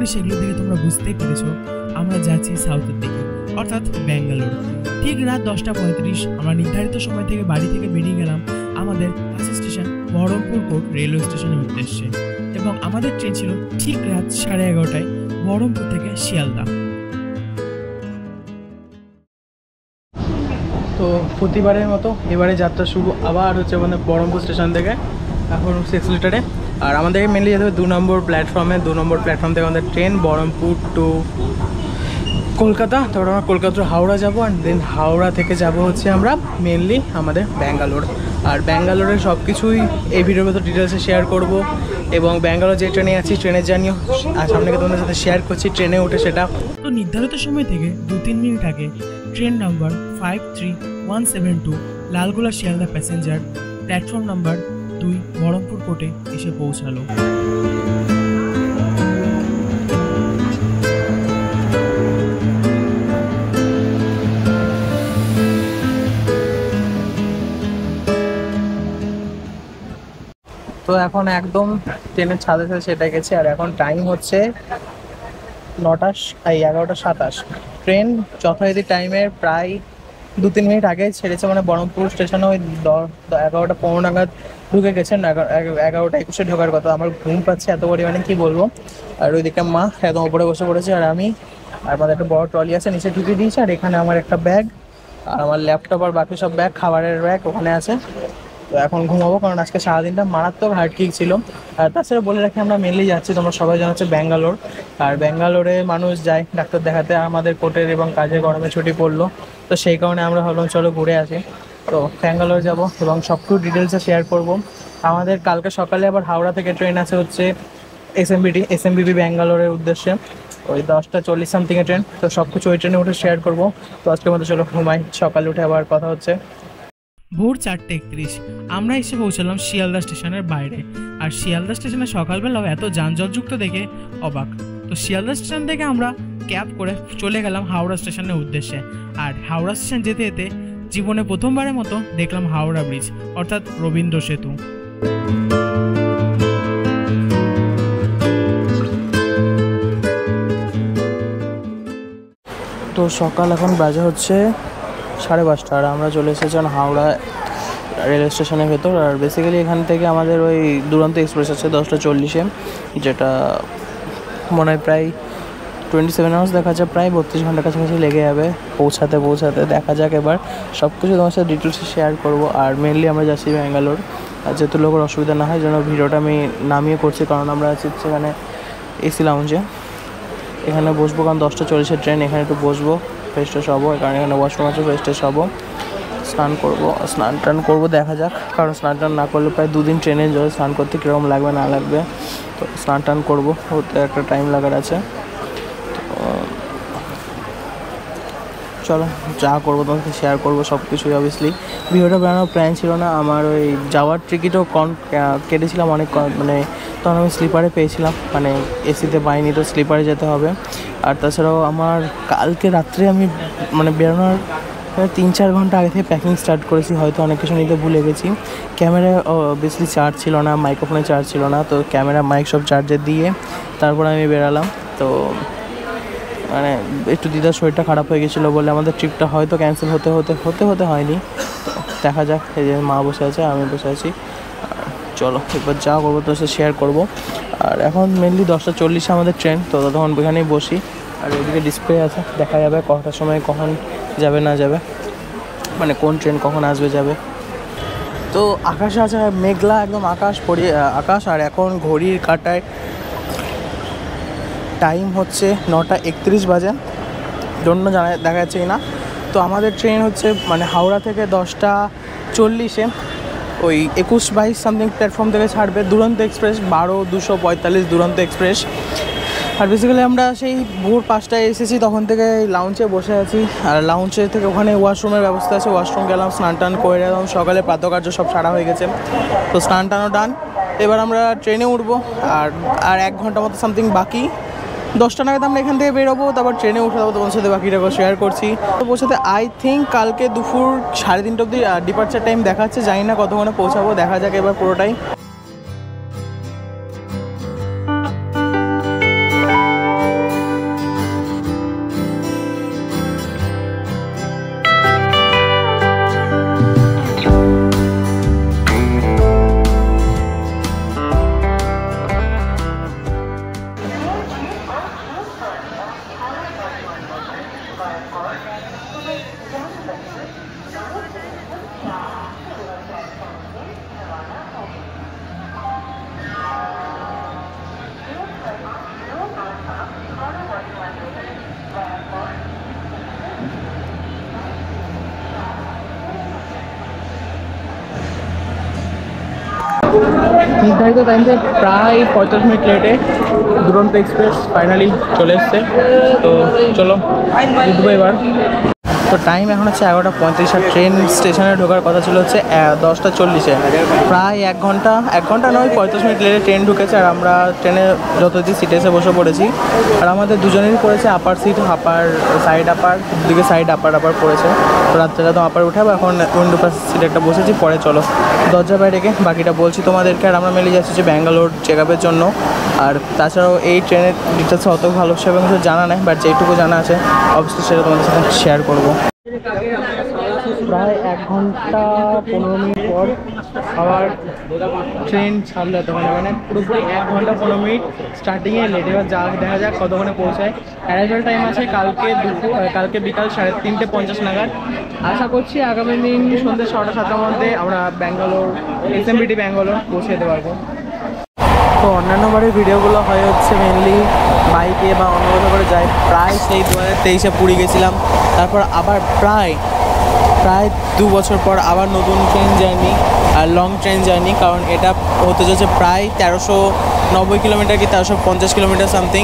করি সেগুলো থেকে তোমরা বুঝতেই পেরেছো আমরা যাচ্ছি সাউথের দিকে, অর্থাৎ ব্যাঙ্গালোর। ঠিক রাত 10:35 আমরা নির্ধারিত সময় থেকে বাড়ি থেকে বেরিয়ে গেলাম আমাদের bus station Baharampur court railway স্টেশনের উদ্দেশ্যে, এবং আমাদের ট্রেন ছিল ঠিক রাত 11:30টায় বহরমপুর থেকে শিয়ালদা। তো প্রতিবারের মতো এবারে যাত্রা শুরু আবার হচ্ছে মানে বহরমপুর স্টেশন থেকে। এখন 6 লিটারে, আর আমাদেরকে মেনলি যেতে হবে 2 নম্বর প্ল্যাটফর্মে। 2 নম্বর প্ল্যাটফর্ম থেকে আমাদের ট্রেন বহরমপুর টু কলকাতা। তারপর আমরা কলকাতা হাওড়া যাবো, আর দেন হাওড়া থেকে যাব হচ্ছে আমরা মেনলি আমাদের ব্যাঙ্গালোর। আর ব্যাঙ্গালোরের সব কিছুই এই ভিডিওর মতো ডিটেলসে শেয়ার করব, এবং ব্যাঙ্গালোর যে ট্রেনে আছি ট্রেনের জার্নিও সামনে থেকে তোমাদের সাথে শেয়ার করছি, ট্রেনে উঠে সেটা। তো নির্ধারিত সময় থেকে 2-3 মিনিট আগে train number 53172 Lalgola Sealdah passenger platform number 2 Baharampur কোর্টে এসে পৌঁছালো। তো এখন একদম ট্রেনের ছাদে ছাদে সেটা গেছে, আর এখন টাইম হচ্ছে 11:27। ট্রেন যথারীতি টাইমের প্রায় 2-3 মিনিট আগে ছেড়েছে, মানে বহরমপুর স্টেশনে ওই 11:15 নাগাদ ঢুকে গেছেন। 11:21 ঢোকার কথা। আমার ঘুম পাচ্ছে এত পরিমাণে কি বলবো। আর ওইদিকে মা একদম উপরে বসে পড়েছে, আর আমি, আর আমাদের একটা বড় ট্রলি আছে নিচে ঢুকে দিয়েছে, আর এখানে আমার একটা ব্যাগ আর আমার ল্যাপটপ আর বাকি সব ব্যাগ, খাবারের ব্যাগ ওখানে আছে। তো এখন ঘুমাবো, কারণ আজকে সারাদিনটা মারাত্মক হার্ডকিক ছিল। আর তাছাড়া বলে রাখি আমরা মেনলি যাচ্ছি, তোমরা সবাই জানো হচ্ছে ব্যাঙ্গালোর। আর ব্যাঙ্গালোরে মানুষ যায় ডাক্তার দেখাতে, আমাদের কোর্টের এবং কাজের গরমে ছুটি পড়লো, তো সেই কারণে আমরা ভাবলাম চলো ঘুরে আসি। তো ব্যাঙ্গালোর যাব এবং সবটুকু ডিটেলসে শেয়ার করব। আমাদের কালকে সকালে আবার হাওড়া থেকে ট্রেন আছে হচ্ছে এসএমবিবি ব্যাঙ্গালোরের উদ্দেশ্যে, ওই 10:40 সামথিংয়ে ট্রেন। তো সব কিছু ওই ট্রেনে উঠে শেয়ার করবো। তো আজকের মতো চলো ঘুমাই, সকালে উঠে আবার কথা হচ্ছে। ভোর 4:31 আমরা এসে পৌঁছালাম শিয়ালদা স্টেশনের বাইরে। আর শিয়ালদা স্টেশনে সকালবেলাও এত যানজটযুক্ত দেখে অবাক। তো শিয়ালদা স্টেশন থেকে আমরা ক্যাব করে চলে গেলাম হাওড়া স্টেশনের উদ্দেশ্যে। আর হাওড়া স্টেশন যেতে যেতে জীবনে প্রথমবারের মতো দেখলাম হাওড়া ব্রিজ, অর্থাৎ রবীন্দ্র সেতু। তো সকাল এখন বাজে হচ্ছে 5:30, আর আমরা চলে এসেছিলাম হাওড়া রেলওয়ে স্টেশনের ভেতর। আর বেসিক্যালি এখান থেকে আমাদের ওই দুরন্ত এক্সপ্রেস আছে 10:40-এ, যেটা মনে হয় প্রায় 27 আওয়ার্স দেখা যায়, প্রায় 32 ঘন্টার কাছাকাছি লেগে যাবে পৌঁছাতে। দেখা যাক, এবার সব কিছু তোমার সাথে ডিটেলসে শেয়ার করবো। আর মেনলি আমরা যাচ্ছি ব্যাঙ্গালোর, আর যেহেতু লোকের অসুবিধা না হয় যেন ভিডিওটা আমি নামিয়ে করছি, কারণ আমরা আছি সেখানে এসি লাউঞ্জে। এখানে বসবো কারণ 10:40-এর ট্রেন, এখানে একটু বসবো, ফ্রেশ ট্রেশ হবো, কারণ এখানে ওয়াশরুম আছে, ফ্রেশ ট্রেশ হবো, স্নান টান করবো। দেখা যাক, কারণ স্নান টান না করলে প্রায় 2 দিন ট্রেনে জলে স্নান করতে কীরকম লাগবে না লাগবে। তো স্নান টান করবো, ওতে একটা টাইম লাগার আছে। তো চলো যা করবো তোমাকে শেয়ার করবো সব কিছুই। অবভিয়াসলি ভিডিওটা বানানোর প্ল্যান ছিল না আমার, ওই যাওয়ার টিকিটও কেটেছিলাম অনেক, মানে তখন আমি স্লিপারে পেয়েছিলাম, মানে এসিতে পাইনি, তো স্লিপারে যেতে হবে। আর তাছাড়াও আমার কালকে রাত্রে আমি মানে বেরোনোর 3-4 ঘন্টা আগে থেকে প্যাকিং স্টার্ট করেছি, হয়তো অনেক কিছু নিতে ভুলে গেছি। ক্যামেরায় অবভিয়াসলি চার্জ ছিল না, মাইক্রোফোনে চার্জ ছিল না, তো ক্যামেরা মাইক সব চার্জে দিয়ে তারপরে আমি বেরালাম। তো মানে একটু দিদার শরীরটা খারাপ হয়ে গেছিলো বলে আমাদের ট্রিপটা হয়তো ক্যান্সেল হতে হয়নি। তো দেখা যাক, এই যে মা বসে আছে, আমি বসে আছি। চলো একবার যা করবো তোর সাথে শেয়ার করবো। আর এখন মেনলি 10:40-এ আমাদের ট্রেন, তো তখন ওইখানেই বসি। আর ওইদিকে ডিসপ্লে আছে, দেখা যাবে কটার সময় কখন যাবে না যাবে, মানে কোন ট্রেন কখন আসবে যাবে। তো আকাশে আছে মেঘলা একদম আকাশ। আর এখন ঘড়ির কাঁটায় টাইম হচ্ছে 9:31 বাজে, জন্য দেখা যাচ্ছে কি না। তো আমাদের ট্রেন হচ্ছে মানে হাওড়া থেকে 10:40-এ ওই 21-22 সামথিং প্ল্যাটফর্ম থেকে ছাড়বে দুরন্ত এক্সপ্রেস, 12:245 দুরন্ত এক্সপ্রেস। আর বেসিক্যালি আমরা সেই ভোর 5টায় এসেছি, তখন থেকে লাউঞ্জে বসে আছি। আর লাউঞ্জে থেকে ওখানে ওয়াশরুমের ব্যবস্থা আছে, ওয়াশরুম গেলাম, স্নান টান করে এলাম। সকালে প্রাতঃকার্য সব সারা হয়ে গেছে, তো স্নান টানও ডান। এবার আমরা ট্রেনে উঠবো, আর 1 ঘন্টা মতো সামথিং বাকি। 10টা নাগাদ আমরা এখান থেকে বেরোবো, তারপর ট্রেনে উঠে যাবো, তোমার সাথে বাকিটা শেয়ার করছি। তো পৌঁছাতে আই থিঙ্ক কালকে দুপুর 3:30 অবধি ডিপার্চার টাইম দেখাচ্ছে, জানি না কতক্ষণে পৌঁছাবো, দেখা যাক এবার পুরোটাই। নির্ধারিত টাইমে প্রায় 45 মিনিট লেটে দুরন্ত এক্সপ্রেস ফাইনালি চলে এসছে। তো চলো উঠবো এবার। তো টাইম এখন হচ্ছে 11:35, আর ট্রেন স্টেশনে ঢোকার কথা ছিল হচ্ছে 10:40-এ। প্রায় 1 ঘন্টা নয় 45 মিনিট লেটে ট্রেন ঢুকেছে। আর আমরা ট্রেনে যতদিন সিটে এসে বসে পড়েছি। আর আমাদের দুজনেরই পড়েছে আপার সিট, সাইড আপার, দিকে সাইড আপার পড়েছে। তো রাত্রে তো আপার উঠাবো, এখন উইন্ডো পাস সিটে একটা বসেছি। পরে চলো দরজা বাইরে রেখে বাকিটা বলছি তোমাদেরকে। আর আমরা মিলে যাচ্ছি যে ব্যাঙ্গালোর চেক আপের জন্য। আর তাছাড়াও এই ট্রেনের ডিটেলস অত ভালো সেভাবে কিছু জানা নেই, বাট যেটুকু জানা আছে অবশ্যই সেটা তোমাদের সাথে শেয়ার করবো। প্রায় 1 ঘন্টা 15 মিনিট পর আবার ট্রেন ছাড়লো এতক্ষণে, মানে পুরোপুরি 1 ঘন্টা 15 মিনিট স্টার্টিংয়ে লেট। এবার দেখা যাক কতক্ষণে পৌঁছায়। অ্যারাইভাল টাইম আছে কালকে বিকাল 3:50 নাগাদ। আশা করছি আগামী দিন সন্ধ্যে 6টা-7টার মধ্যে আমরা ব্যাঙ্গালোর SMBT ব্যাঙ্গালোর পৌঁছে যেতে পারবো। তো অন্যান্য বারের ভিডিওগুলো হয় হচ্ছে মেনলি বাইকে বা অন্য কোথাও করে যাই। প্রায় সেই 2023-এ পুরী গেছিলাম, তারপর আবার প্রায় 2 বছর পর আবার নতুন ট্রেন জার্নি, আর লং ট্রেন জার্নি। কারণ এটা হতে চলেছে প্রায় 1390 কিলোমিটার কি 1350 কিলোমিটার সামথিং।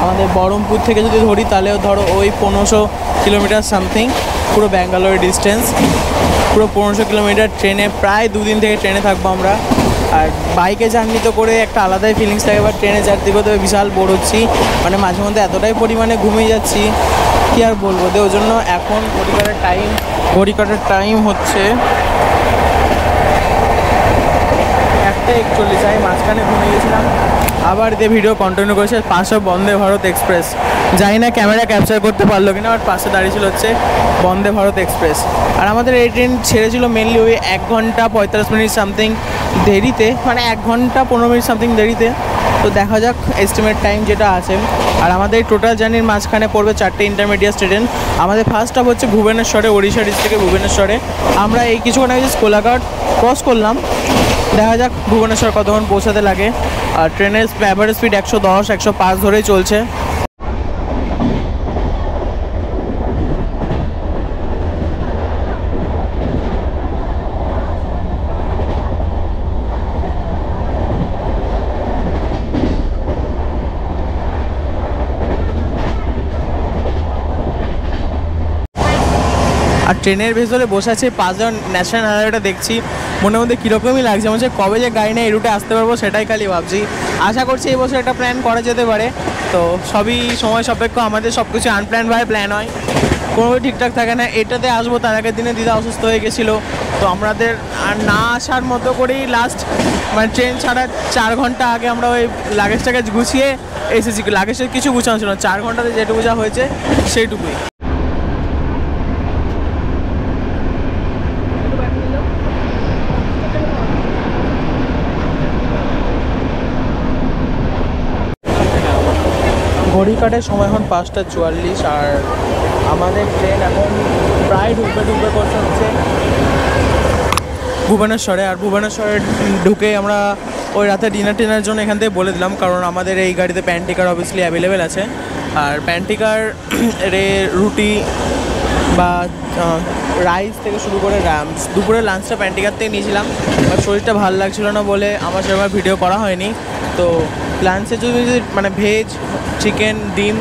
আমাদের বহরমপুর থেকে যদি ধরি তাহলেও ধরো ওই 1500 কিলোমিটার সামথিং পুরো ব্যাঙ্গালোরের ডিস্টেন্স। পুরো 1500 কিলোমিটার ট্রেনে, প্রায় 2 দিন থেকে ট্রেনে থাকবো আমরা। আর বাইকে জার্নি তো করে একটা আলাদাই ফিলিংস থাকে, এবার ট্রেনে জার্নি করতে বিশাল বোর হচ্ছি, মানে মাঝে মধ্যে এতটাই পরিমাণে ঘুমিয়ে যাচ্ছি কি আর বলবো। ওই জন্য এখন ঘড়ি কাটার টাইম হচ্ছে 1:41। আমি মাঝখানে ঘুমিয়ে গেছিলাম, আবার দিয়ে ভিডিও কন্টিনিউ করেছে। পাশে বন্দে ভারত এক্সপ্রেস, জানি না ক্যামেরা ক্যাপচার করতে পারলো কিনা, বাট পাশে দাঁড়িয়ে ছিল হচ্ছে বন্দে ভারত এক্সপ্রেস। আর আমাদের এই ট্রেন ছেড়েছিল মেনলি ওই 1 ঘন্টা 45 মিনিট সামথিং দেরিতে, মানে 1 ঘন্টা 15 মিনিট সামথিং দেরিতে। তো দেখা যাক এস্টিমেট টাইম যেটা আছে। আর আমাদের টোটাল জার্নির মাঝখানে পড়বে 4টে ইন্টারমিডিয়েট স্টেশন। আমাদের ফার্স্ট স্টপ হচ্ছে ভুবনেশ্বরে, ওড়িশা ডিস্ট্রিক্টের ভুবনেশ্বরে। আমরা এই কিছুক্ষণ আগে কোলাঘাট ক্রস করলাম। দেখা যাক ভুবনেশ্বর কতক্ষণ পৌঁছাতে লাগে। আর ট্রেনের অ্যাভারেজ স্পিড 110-105 ধরেই চলছে। আর ট্রেনের ভেতরে বসে আছে 5 জন। ন্যাশনাল হাইওয়েটা দেখছি, মনের মধ্যে কীরকমই লাগছে, মনে হচ্ছে কবে যে গাড়ি নিয়ে এই রুটে আসতে পারবো সেটাই খালি ভাবছি। আশা করছি এই বছর একটা প্ল্যান করা যেতে পারে। তো সবই সময় সাপেক্ষ, আমাদের সব কিছু আনপ্ল্যানভাবে প্ল্যান হয়, কোনো ঠিকঠাক থাকে না। এটাতে আসবো, তার আগের দিনে দিদা অসুস্থ হয়ে গেছিলো, তো আমাদের আর না আসার মতো করেই লাস্ট মানে ট্রেন ছাড়ার 4 ঘন্টা আগে আমরা ওই লাগেজ টাগেজ গুছিয়ে এসেছি। লাগেজের কিছু গুছানো ছিল না, 4 ঘন্টাতে যেটুকু যা হয়েছে সেইটুকুই। ঘড়ি কাটার সময় এখন 5:44, আর আমাদের ট্রেন এখন প্রায় ঢুকবে করতে হচ্ছে ভুবনেশ্বরে। আর ভুবনেশ্বরে ঢুকে আমরা ওই রাতে ডিনার জন্য এখান থেকে বলে দিলাম, কারণ আমাদের এই গাড়িতে প্যান্টিকার অবভিয়াসলি অ্যাভেলেবেল আছে। আর প্যান্টিকার রুটি বা রাইস থেকে শুরু করে দুপুরের লাঞ্চটা প্যান্টিকার থেকে নিয়েছিলাম। আর শরীরটা ভালো লাগছিলো না বলে আমার সেরকম ভিডিও করা হয়নি। তো লাঞ্চে যদি মানে ভেজ, চিকেন, ডিম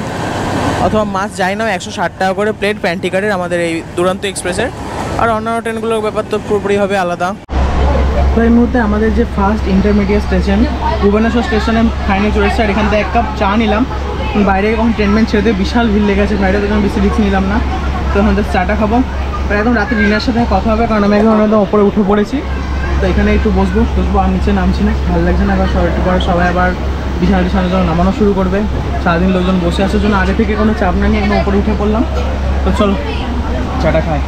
অথবা মাছ যাই না 160 টাকা করে প্লেট প্যান্টিকারের আমাদের এই দুরন্ত এক্সপ্রেসের। আর অন্যান্য ট্রেনগুলোর ব্যাপার তো পুরোপুরি হবে আলাদা। তো এই মুহূর্তে আমাদের যে ফার্স্ট ইন্টারমিডিয়েট স্টেশন ভুবনেশ্বর স্টেশনে ফাইনালি চলে এসেছে। আর এখান থেকে 1 কাপ চা নিলাম। বাইরে এখন ট্রেনমেন্ট ছেড়ে দিয়ে বিশাল ভিড় লেগেছে, বাইরে তো বেশি রিস্ক নিলাম না। তো এখান থেকে চাটা খাবো, আর একদম রাতে ডিনার সাথে কথা হবে, কারণ আমি এখন একদম ওপরে উঠে পড়েছি। তো এখানে একটু বসবো আর নিচে নামছি না, ভালো লাগছে না। এবার একটু পরে সবাই আবার বিছানা জন্য নামানো শুরু করবে। সারাদিন লোকজন বসে আসার জন্য আগে থেকে কোনো চাপ না নিয়ে একদম ওপরে উঠে পড়লাম। তো চলো চাটা খাই।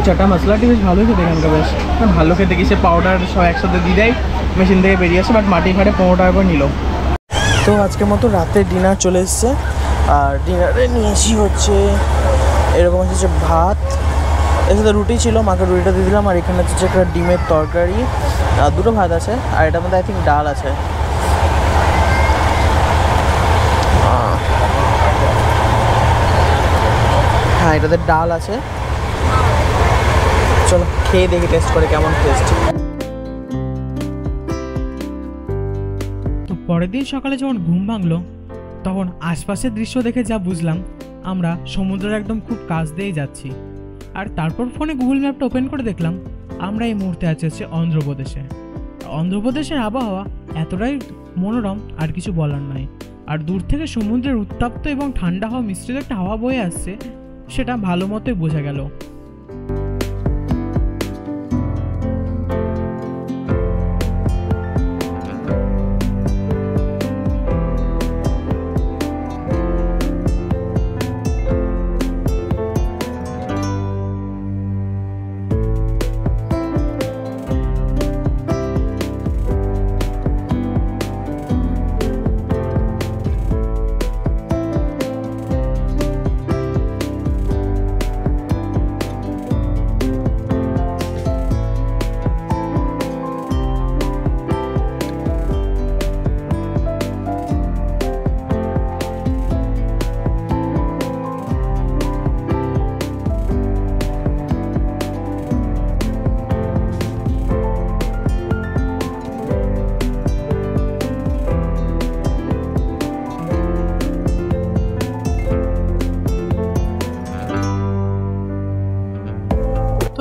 চাটা মশলাটি বেশ ভালোই খেতে এখানকার, বেশ ভালো খেতে। কি সে পাউডার সব একসাথে দিয়ে দেয়, মেশিন থেকে বেরিয়ে আসে, বাট মাটি ফাটে 15 টাকা করে নিল। তো আজকের মতো রাতের ডিনার চলে এসছে। আর ডিনারে নিয়েছি হচ্ছে এরকম হচ্ছে ভাত, এর সাথে রুটি ছিল, মাকে রুটিটা দিয়ে দিলাম। আর এখানে হচ্ছে একটা ডিমের তরকারি, আর 2টো ভাত আছে, আর এটার মধ্যে আই থিঙ্ক ডাল আছে। হ্যাঁ, এটাতে ডাল আছে। চলো খেয়ে দেখি টেস্ট করে কেমন টেস্ট। পরের দিন সকালে যখন ঘুম ভাঙলো তখন আশপাশের দৃশ্য দেখে যা বুঝলাম আমরা সমুদ্রের একদম খুব কাছ দিয়েই যাচ্ছি। আর তারপর ফোনে গুগল ম্যাপটা ওপেন করে দেখলাম আমরা এই মুহূর্তে আছি হচ্ছে অন্ধ্রপ্রদেশে। অন্ধ্রপ্রদেশের আবহাওয়া এতটাই মনোরম আর কিছু বলার নয়। আর দূর থেকে সমুদ্রের উত্তাপ্ত এবং ঠান্ডা হওয়া মিশ্রিত একটা হাওয়া বয়ে আসছে, সেটা ভালো মতোই বোঝা গেল।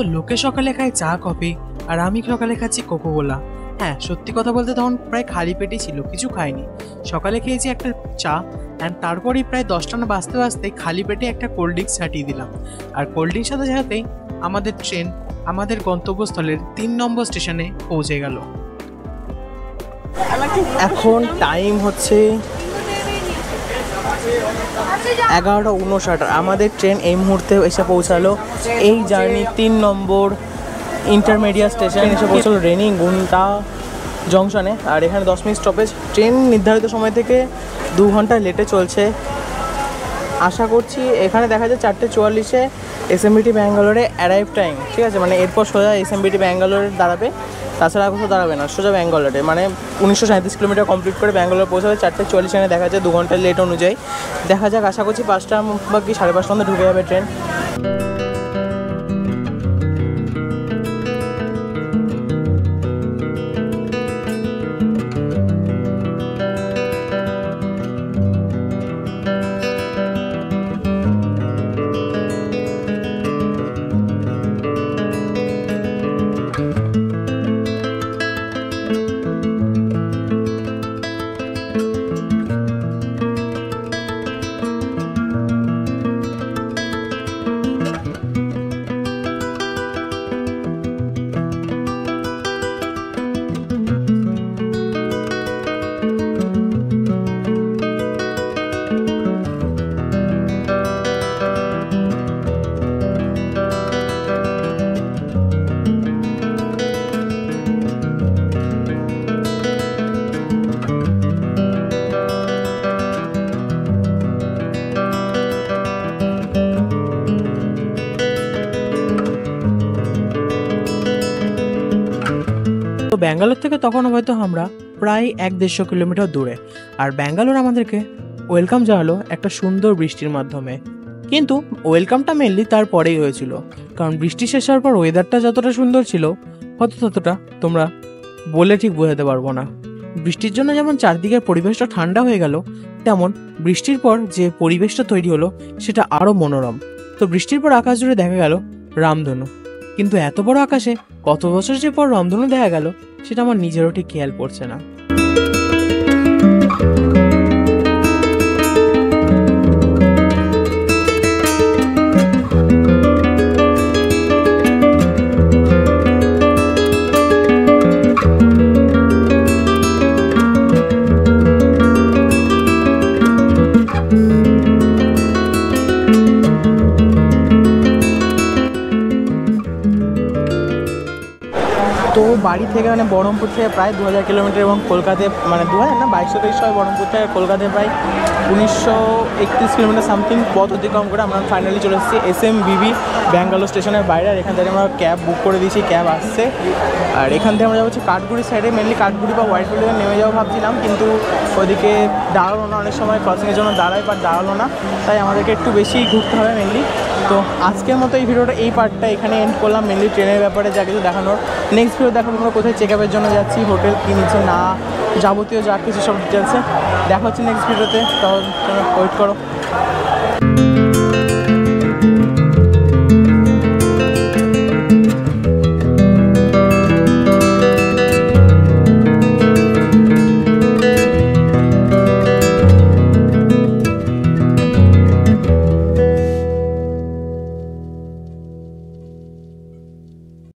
তো লোকে সকালে খায় চা কফি আর আমি সকালে খাচ্ছি কোকোকোলা। হ্যাঁ, সত্যি কথা বলতে তখন প্রায় খালি পেটেই ছিল, কিছু খাইনি। সকালে খেয়েছি একটা চা, অ্যান্ড তারপরেই প্রায় 10টা না বাজতে বাজতেই খালি পেটে একটা কোল্ড ড্রিঙ্কস ছাটিয়ে দিলাম। আর কোল্ড ড্রিঙ্কস সাথে সাথেই আমাদের ট্রেন আমাদের গন্তব্যস্থলের 3 নম্বর স্টেশনে পৌঁছে গেল। এখন টাইম হচ্ছে 11:59। আমাদের ট্রেন এই মুহূর্তে এসে পৌঁছালো এই জার্নি 3 নম্বর ইন্টারমিডিয়েট স্টেশন এসে পৌঁছালো রেনিগুন্টা জংশনে। আর এখানে 10 মিনিট স্টপেজ। ট্রেন নির্ধারিত সময় থেকে 2 ঘন্টা লেটে চলছে। আশা করছি এখানে দেখা যায় 4:44-এ এসএমবিটি ব্যাঙ্গালোরে অ্যারাইভ টাইম, ঠিক আছে? মানে এরপর সোজা এসএমবিটি ব্যাঙ্গালোরে দাঁড়াবে, তাছাড়া কোথাও দাঁড়াবে না, সোজা ব্যাঙ্গালোরে। মানে 1937 কিলোমিটার কমপ্লিট করে ব্যাঙ্গালোর পৌঁছাবে 4:44 দেখা যায় 2 ঘন্টা লেট অনুযায়ী। দেখা যাক, আশা করছি 5টা বা কি 5:30 মধ্যে ঢুকে যাবে ট্রেন। তো ব্যাঙ্গালোর থেকে তখন হয়তো আমরা প্রায় 1-150 কিলোমিটার দূরে। আর ব্যাঙ্গালোর আমাদেরকে ওয়েলকাম জানালো একটা সুন্দর বৃষ্টির মাধ্যমে। কিন্তু ওয়েলকামটা মেনলি তারপরেই হয়েছিল, কারণ বৃষ্টি শেষ হওয়ার পর ওয়েদারটা যতটা সুন্দর ছিল হয়তো ততটা তোমরা বলে ঠিক বোঝাতে পারবো না। বৃষ্টির জন্য যেমন চারদিকের পরিবেশটা ঠান্ডা হয়ে গেল, তেমন বৃষ্টির পর যে পরিবেশটা তৈরি হলো সেটা আরও মনোরম। তো বৃষ্টির পর আকাশ জুড়ে দেখা গেল রামধনু। কিন্তু এত বড় আকাশে কত বছর যে পর রামধনু দেখা গেল সেটা আমার নিজেরও ঠিক খেয়াল পড়ছে না। তো বাড়ি থেকে মানে বহরমপুর থেকে প্রায় 2000 কিলোমিটার এবং কলকাতায় মানে 2000 না 2223 হয় বহরমপুর থেকে কলকাতায় প্রায় 1931 কিলোমিটার সামথিং পথ অতিক্রম করে আমরা ফাইনালি চলে এসেছি এসএমবিবি ব্যাঙ্গালোর স্টেশনের বাইরে। আর এখান থেকে আমরা ক্যাব বুক করে দিয়েছি, ক্যাব আসছে। আর এখান থেকে আমরা যাবো হচ্ছে কাঠগুড়ি সাইডে, মেনলি কাঠগুড়ি বা হোয়াইট বিল্ডিংয়ে নেমে যাবো ভাবছিলাম, কিন্তু ওইদিকে দাঁড়ালো না, অনেক সময় ক্রসিংয়ের জন্য দাঁড়ায় বাট দাঁড়ালো না, তাই আমাদেরকে একটু বেশি ঘুরতে হবে মেনলি। তো আজকের মতো এই ভিডিওটা এই পার্টটা এখানে এন্ড করলাম, মেনলি ট্রেনের ব্যাপারে যা কিছু দেখানোর। নেক্সট ভিডিও দেখাবো আমরা কোথায় চেক আপের জন্য যাচ্ছি, হোটেল কী নিচ্ছে না যাবতীয় যা কিছু সব ডিটেলসে দেখা হচ্ছে নেক্সট ভিডিওতে। তাহলে ওয়েট করো।